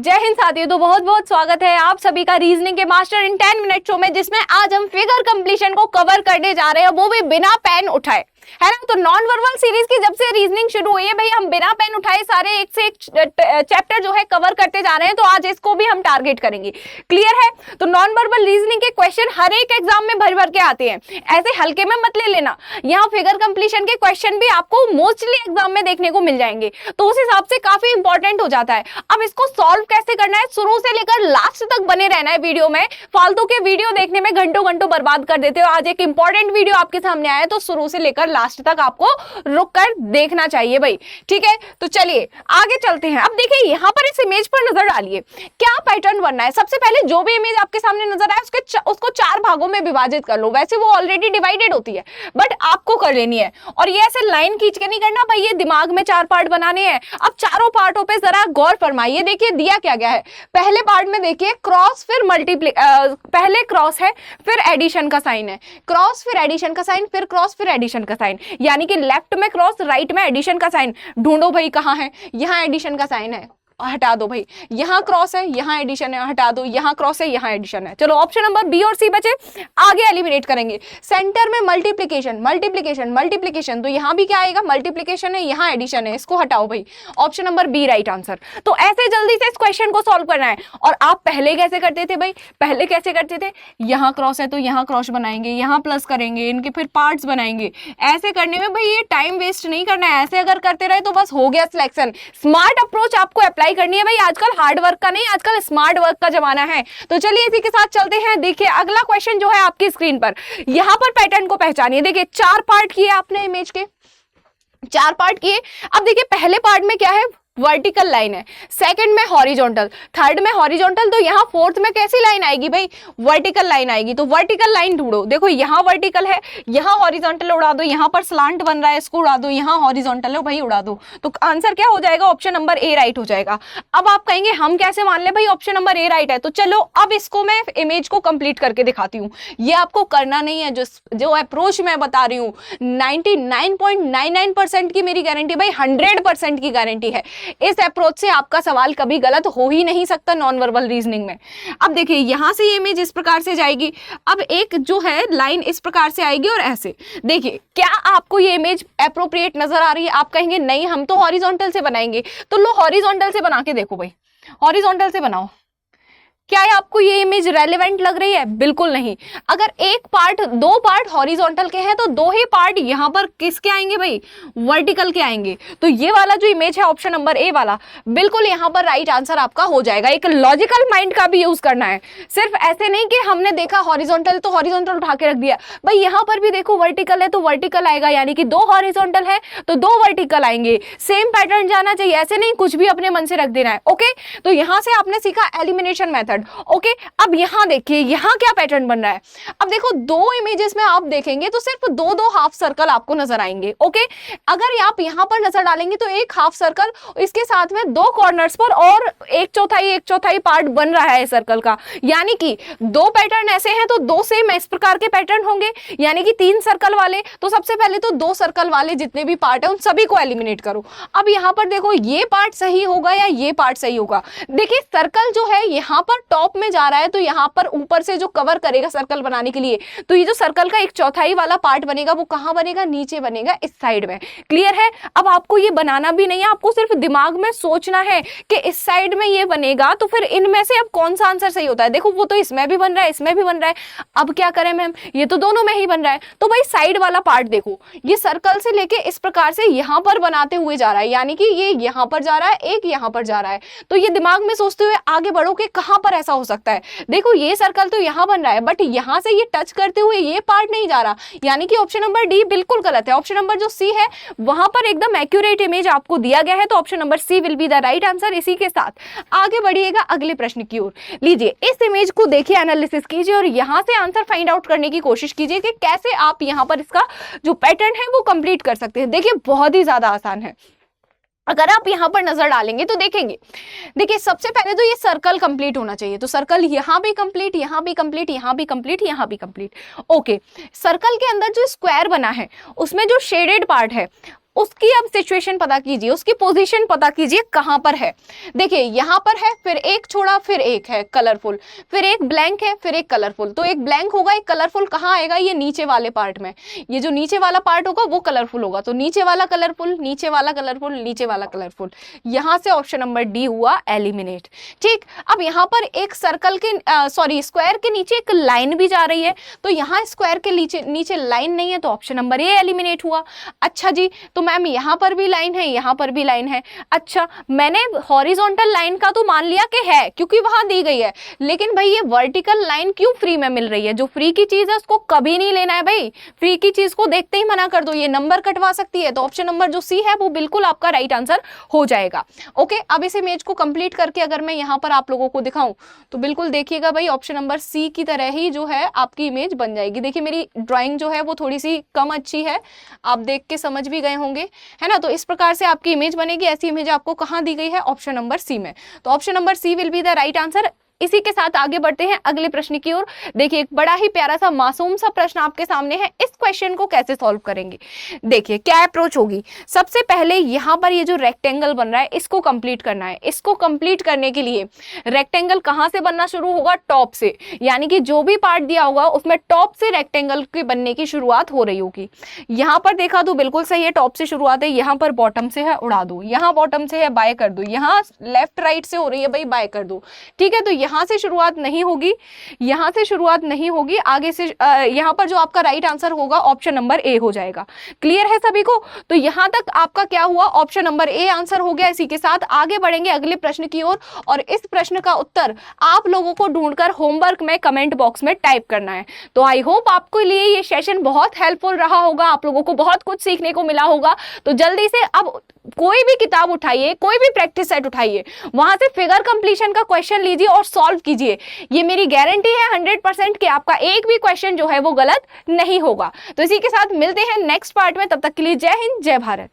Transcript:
जय हिंद साथियों। तो बहुत बहुत स्वागत है आप सभी का रीजनिंग के मास्टर इन 10 मिनट शो में, जिसमें आज हम फिगर कंप्लीशन को कवर करने जा रहे हैं, वो भी बिना पेन उठाए, है ना। तो नॉन वर्बल सीरीज की जब से रीजनिंग शुरू हुई है भाई, हम बिना पेन उठाए सारे एक से एक चैप्टर जो है कवर करते जा रहे हैं। तो आज इसको भी हम टारगेट करेंगे, क्लियर है। तो नॉन वर्बल रीजनिंग के क्वेश्चन हर एक एग्जाम में भर भर के आते हैं, ऐसे हल्के में मत ले लेना। यहाँ फिगर कंप्लीशन के क्वेश्चन भी आपको मोस्टली एग्जाम में देखने को मिल जाएंगे, तो उस हिसाब से काफी इंपॉर्टेंट हो जाता है। अब इसको सॉल्व कैसे करना है, शुरू से लेकर लास्ट तक बने रहना है वीडियो में। फालतू के वीडियो देखने में घंटों घंटों बर्बाद कर देते हो। आज एक इंपॉर्टेंट वीडियो आपके सामने आया है, तो शुरू से लेकर लास्ट तक आपको रुक कर देखना चाहिए भाई, ठीक है। तो चलिए आगे चलते हैं। अब देखिए यहाँ पर इस इमेज पर नजर डालिए, क्या पैटर्न बनना है। सबसे पहले जो भी इमेज आपके सामने नजर आए उसको 4 भागों में विभाजित कर लो। वैसे वो ऑलरेडी डिवाइडेड होती है, बट आपको कर लेनी है। और ये ऐसे लाइन खींच के नहीं करना भाई, ये दिमाग में 4 पार्ट बनाने हैं। अब चारों पार्टों पे जरा गौर फरमाइए। देखिए दिया क्या गया है। पहले पार्ट में देखिए क्रॉस, फिर पहले क्रॉस है, फिर एडिशन का साइन है, क्रॉस फिर एडिशन का साइन, फिर क्रॉस फिर एडिशन का साइन, यानी कि लेफ्ट में क्रॉस, राइट में एडिशन का साइन। ढूंढो भाई कहां है, यहां एडिशन का साइन है, हटा दो भाई। यहां क्रॉस है, यहां एडिशन है, हटा दो। यहां क्रॉस है, यहां एडिशन है। चलो ऑप्शन नंबर बी और सी बचे, आगे एलिमिनेट करेंगे। सेंटर में मल्टीप्लिकेशन मल्टीप्लिकेशन मल्टीप्लिकेशन, तो यहां भी क्या आएगा, मल्टीप्लिकेशन है, यहां एडिशन है, इसको हटाओ भाई। Option number B right answer. तो ऐसे जल्दी से इस क्वेश्चन को सॉल्व करना है। और आप पहले कैसे करते थे भाई, पहले कैसे करते थे, यहां क्रॉस है तो यहां क्रॉस बनाएंगे, यहां प्लस करेंगे, इनके फिर पार्ट्स बनाएंगे। ऐसे करने में भाई ये टाइम वेस्ट नहीं करना है। ऐसे अगर करते रहे तो बस हो गया सिलेक्शन। स्मार्ट अप्रोच आपको अप्लाई करनी है भाई। आजकल हार्ड वर्क का नहीं, आजकल स्मार्ट वर्क का जमाना है। तो चलिए इसी के साथ चलते हैं। देखिए अगला क्वेश्चन जो है आपकी स्क्रीन पर, यहां पर पैटर्न को पहचानिए। देखिए 4 पार्ट किए आपने इमेज के, 4 पार्ट किए। अब देखिए पहले पार्ट में क्या है, वर्टिकल लाइन है, सेकंड में हॉरिजॉन्टल, थर्ड में हॉरिजॉन्टल, तो यहाँ फोर्थ में कैसी लाइन आएगी भाई, वर्टिकल लाइन आएगी। तो वर्टिकल लाइन ढूंढो। देखो यहाँ वर्टिकल है, यहाँ हॉरिजॉन्टल उड़ा दो, यहाँ पर स्लांट बन रहा है, इसको उड़ा दो, यहाँ हॉरिजॉन्टल है भाई, उड़ा दो। तो आंसर क्या हो जाएगा, ऑप्शन नंबर ए राइट हो जाएगा। अब आप कहेंगे हम कैसे मान ले भाई ऑप्शन नंबर ए राइट है। तो चलो अब इसको मैं इमेज को कंप्लीट करके दिखाती हूँ। ये आपको करना नहीं है, जो अप्रोच मैं बता रही हूँ 99.99% की मेरी गारंटी भाई, 100% की गारंटी है। इस अप्रोच से आपका सवाल कभी गलत हो ही नहीं सकता नॉन वर्बल रीजनिंग में। अब देखिए यहां से ये इमेज इस प्रकार से जाएगी। अब एक जो है लाइन इस प्रकार से आएगी और ऐसे। देखिए क्या आपको ये इमेज एप्रोप्रिएट नजर आ रही है। आप कहेंगे नहीं हम तो हॉरिजॉन्टल से बनाएंगे, तो लो हॉरिजॉन्टल से बना के देखो भाई, हॉरिजॉन्टल से बनाओ। क्या है आपको ये इमेज रेलेवेंट लग रही है, बिल्कुल नहीं। अगर एक पार्ट, 2 पार्ट हॉरिजॉन्टल के हैं तो 2 ही पार्ट यहां पर किसके आएंगे भाई, वर्टिकल के आएंगे। तो ये वाला जो इमेज है ऑप्शन नंबर ए वाला, बिल्कुल यहां पर राइट आंसर आपका हो जाएगा। एक लॉजिकल माइंड का भी यूज करना है, सिर्फ ऐसे नहीं कि हमने देखा हॉरिजॉन्टल तो हॉरिजॉन्टल उठा के रख दिया भाई। यहां पर भी देखो वर्टिकल है तो वर्टिकल आएगा, यानी कि 2 हॉरिजॉन्टल है तो 2 वर्टिकल आएंगे। सेम पैटर्न जाना चाहिए, ऐसे नहीं कुछ भी अपने मन से रख देना है। ओके, तो यहां से आपने सीखा एलिमिनेशन मेथड। ओके, अब यहां देखिए यहां क्या पैटर्न बन रहा है। अब देखो 2 इमेजेस में आप देखेंगे तो सिर्फ 2 हाफ सर्कल आपको नजर आएंगे। ओके, अगर आप यहां पर नजर डालेंगे तो एक हाफ सर्कल, इसके साथ में 2 कॉर्नर्स पर और एक चौथाई पार्ट बन रहा है सर्कल का, यानी कि 2 पैटर्न ऐसे हैं तो 2 सेम इस प्रकार के पैटर्न होंगे, यानी कि 3 सर्कल वाले। तो सबसे पहले तो 2 सर्कल वाले जितने भी पार्ट है उन सभी को एलिमिनेट करो। अब यहां पर देखो ये पार्ट सही होगा या ये पार्ट सही होगा। देखिए सर्कल जो है यहां पर टॉप में जा रहा है, तो यहां पर ऊपर से जो कवर करेगा सर्कल बनाने के लिए, तो ये जो सर्कल का 1/4 वाला पार्ट बनेगा वो कहां बनेगा, नीचे बनेगा, इस साइड में। क्लियर है। अब आपको ये बनाना भी नहीं है, आपको सिर्फ दिमाग में सोचना है कि इस साइड में ये बनेगा, तो फिर इनमें से अब कौन सा आंसर सही होता है। देखो वो तो इसमें भी बन रहा है, इसमें भी बन रहा है, अब क्या करें मैम, ये तो दोनों में ही बन रहा है। तो भाई साइड वाला पार्ट देखो, ये सर्कल से लेके इस प्रकार से यहां पर बनाते हुए जा रहा है, यानी कि ये यहां पर जा रहा है, एक यहां पर जा रहा है। तो ये दिमाग में सोचते हुए आगे बढ़ो कि कहां पर ऐसा हो सकता है। देखो ये सर्कल तो यहां बन रहा है, बट यहां से ये टच करते हुए ये पार्ट नहीं जा रहा, यानी कि ऑप्शन नंबर डी बिल्कुल गलत है। ऑप्शन नंबर जो सी है वहां पर एकदम एक्यूरेट इमेज आपको दिया गया है, तो option number C will be the right answer. इसी के साथ आगे बढ़िएगा अगले प्रश्न की ओर। लीजिए इस इमेज को देखिए, एनालिसिस कीजिए और यहां से आंसर फाइंड आउट करने की कोशिश कीजिए कि कैसे आप यहां पर इसका जो पैटर्न है वो कंप्लीट कर सकते हैं। देखिए बहुत ही ज्यादा आसान है। अगर आप यहां पर नजर डालेंगे तो देखेंगे, देखिए सबसे पहले तो ये सर्कल कंप्लीट होना चाहिए। तो सर्कल यहां भी कंप्लीट, यहां भी कंप्लीट, यहां भी कंप्लीट, यहां भी कंप्लीट। ओके, सर्कल के अंदर जो स्क्वायर बना है उसमें जो शेडेड पार्ट है उसकी अब सिचुएशन पता कीजिए, उसकी पोजीशन पता कीजिए कहां पर है। देखिए यहां पर है, फिर एक छोड़ा, फिर एक है कलरफुल, फिर एक ब्लैंक है, फिर एक कलरफुल। तो एक ब्लैंक होगा, एक कलरफुल कहां आएगा, ये नीचे वाले पार्ट में। ये जो नीचे वाला पार्ट होगा वो कलरफुल होगा, तो नीचे वाला कलरफुल, नीचे वाला कलरफुल, नीचे वाला कलरफुल। यहां से ऑप्शन नंबर डी हुआ एलिमिनेट। ठीक, अब यहां पर एक सर्कल के स्क्वायर के नीचे एक लाइन भी जा रही है, तो यहां स्क्वायर के नीचे लाइन नहीं है, तो ऑप्शन नंबर ए एलिमिनेट हुआ। अच्छा जी, तो मैम यहां पर भी लाइन है, यहां पर भी लाइन है। अच्छा, मैंने हॉरिजॉन्टल लाइन का तो मान लिया कि है क्योंकि वहां दी गई है, लेकिन भाई ये वर्टिकल लाइन क्यों फ्री में मिल रही है? जो फ्री की चीज है उसको कभी नहीं लेना है भाई, फ्री की चीज को देखते ही मना कर दो, ये नंबर कटवा सकती है। तो ऑप्शन नंबर जो सी है वो बिल्कुल आपका राइट आंसर हो जाएगा। ओके, अब इस इमेज को कंप्लीट करके अगर मैं यहां पर आप लोगों को दिखाऊं तो बिल्कुल देखिएगा भाई, ऑप्शन नंबर सी की तरह ही जो है आपकी इमेज बन जाएगी। देखिए मेरी ड्राइंग जो है वो थोड़ी सी कम अच्छी है, आप देख के समझ भी गए होंगे, है ना। तो इस प्रकार से आपकी इमेज बनेगी। ऐसी इमेज आपको कहां दी गई है? ऑप्शन नंबर सी में। तो option number C will be the right answer. इसी के साथ आगे बढ़ते हैं अगले प्रश्न की ओर। देखिए एक बड़ा ही प्यारा सा मासूम सा प्रश्न आपके सामने है। इस क्वेश्चन को कैसे सॉल्व करेंगे? देखिए क्या अप्रोच होगी। सबसे पहले यहां पर ये जो रेक्टेंगल बन रहा है इसको कंप्लीट करना है। इसको कंप्लीट करने के लिए रेक्टेंगल कहां से बनना शुरू होगा? टॉप से, यानी कि जो भी पार्ट दिया होगा उसमें टॉप से रेक्टेंगल के बनने की शुरुआत हो रही होगी। यहां पर देखा तो बिल्कुल सही है, टॉप से शुरुआत है। यहां पर बॉटम से है, उड़ा दो। यहां बॉटम से है, बाय कर दो। यहां लेफ्ट राइट से हो रही है भाई, बाय कर दो। ठीक है, तो यहां से शुरुआत नहीं होगी, यहां से शुरुआत नहीं होगी, आगे से यहां पर जो आपका राइट आंसर होगा ऑप्शन नंबर ए हो जाएगा। क्लियर है सभी को? तो यहां तक आपका क्या हुआ? ऑप्शन नंबर ए आंसर हो गया। इसी के साथ आगे बढ़ेंगे अगले प्रश्न की ओर, और इस प्रश्न का उत्तर आप लोगों को ढूंढकर होमवर्क में कमेंट बॉक्स में टाइप करना है। तो आई होप आपको लिए ये सेशन बहुत हेल्पफुल रहा होगा, आप लोगों को बहुत कुछ सीखने को मिला होगा। तो जल्दी से अब कोई भी किताब उठाइए, कोई भी प्रैक्टिस सेट उठाइए, वहां से फिगर कंप्लीशन का क्वेश्चन लीजिए और सॉल्व कीजिए। ये मेरी गारंटी है 100% कि आपका एक भी क्वेश्चन जो है वो गलत नहीं होगा। तो इसी के साथ मिलते हैं नेक्स्ट पार्ट में, तब तक के लिए जय हिंद, जय भारत।